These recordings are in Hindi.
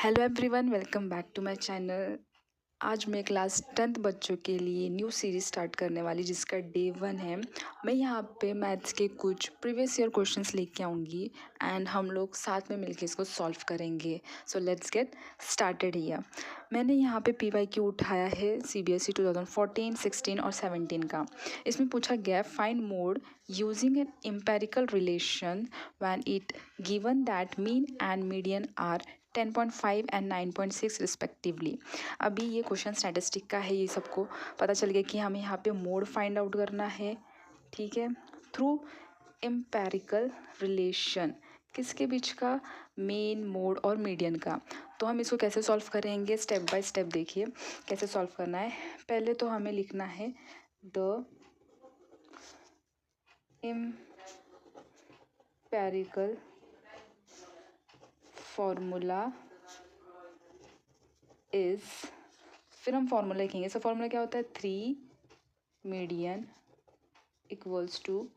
Hello everyone, welcome back to my channel. आज मैं क्लास 10th बच्चों के लिए न्यू सीरीज़ स्टार्ट करने वाली जिसका डे 1 है। मैं यहाँ पे मैथ्स के कुछ प्रीवियस ईयर क्वेश्चंस लेके आऊँगी एंड हम लोग साथ में मिलके इसको सॉल्व करेंगे। So let's get started here. मैंने यहाँ पे PYQ उठाया है CBSE 2014, 16 और 17 का। इसमें पूछा गया find mode using an empirical relation when it given that mean and median are 10.5 and 9.6 respectively. अभी ये क्वेश्चन स्टैटिस्टिक का है, ये सबको पता चल गया कि हमें यहाँ पे मोड फाइंड आउट करना है। ठीक है, थ्रू एम्पेरिकल रिलेशन किसके बीच का, मेन, मोड और मीडियन का। तो हम इसको कैसे सॉल्व करेंगे, स्टेप बाय स्टेप देखिए कैसे सॉल्व करना है। पहले तो हमें लिखना है द एम्पेरिकल फॉर्मूला इज, फिर हम फॉर्मूला लिखेंगे। सो फॉर्मूला क्या होता है, 3 median equals to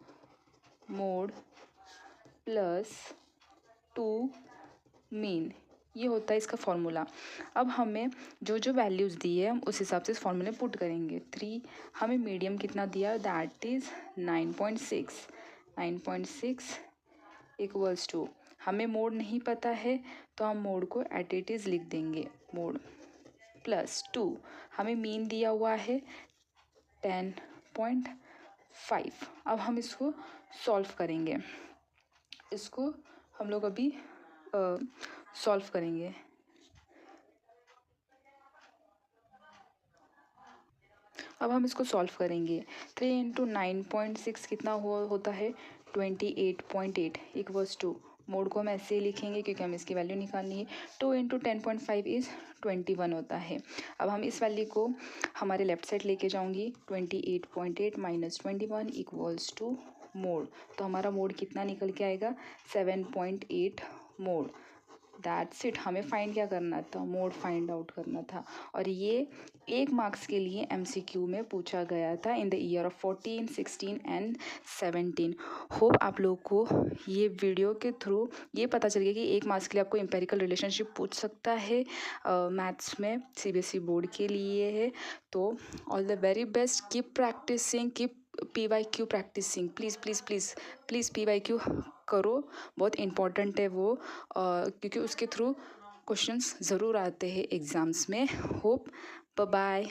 mode plus 2 mean, ये होता है इसका फॉर्मूला। अब हमें जो जो वैल्यूज़ दी है हम उस हिसाब से इस फॉर्मूले पुट करेंगे। 3 हमें मीडियम कितना दिया, दैट इज़ 9.6 इक्वल्स टू, हमें मोड नहीं पता है तो हम मोड को एट इट इज़ लिख देंगे, मोड प्लस 2 हमें मीन दिया हुआ है 10.5। अब हम इसको सॉल्व करेंगे, इसको हम लोग अभी सॉल्व करेंगे। अब हम इसको सॉल्व करेंगे। 3 इंटू 9.6 कितना होता है, 28.8 इक्वल्स टू, मोड को हम ऐसे ही लिखेंगे क्योंकि हमें इसकी वैल्यू निकालनी है। 2 इंटू 10.5 इज़ 21 होता है। अब हम इस वैल्यू को हमारे लेफ्ट साइड लेके जाऊंगी, 28.8 माइनस 21 इक्वल्स टू मोड। तो हमारा मोड कितना निकल के आएगा, 7.8 मोड। That's it. हमें फाइंड क्या करना था, मोड फाइंड आउट करना था। और ये 1 मार्क्स के लिए MCQ में पूछा गया था in the year of 14, 16 and 17। Hope आप लोग को ये वीडियो के थ्रू ये पता चल गया कि 1 मार्क्स के लिए आपको एम्पेरिकल रिलेशनशिप पूछ सकता है मैथ्स में, CBSE बोर्ड के लिए है। तो all the very best, keep practising, keep PYQ practising. Please please please please PYQ करो, बहुत इम्पॉर्टेंट है वो, क्योंकि उसके थ्रू क्वेश्चंस ज़रूर आते हैं एग्ज़ाम्स में। Hope, bye bye.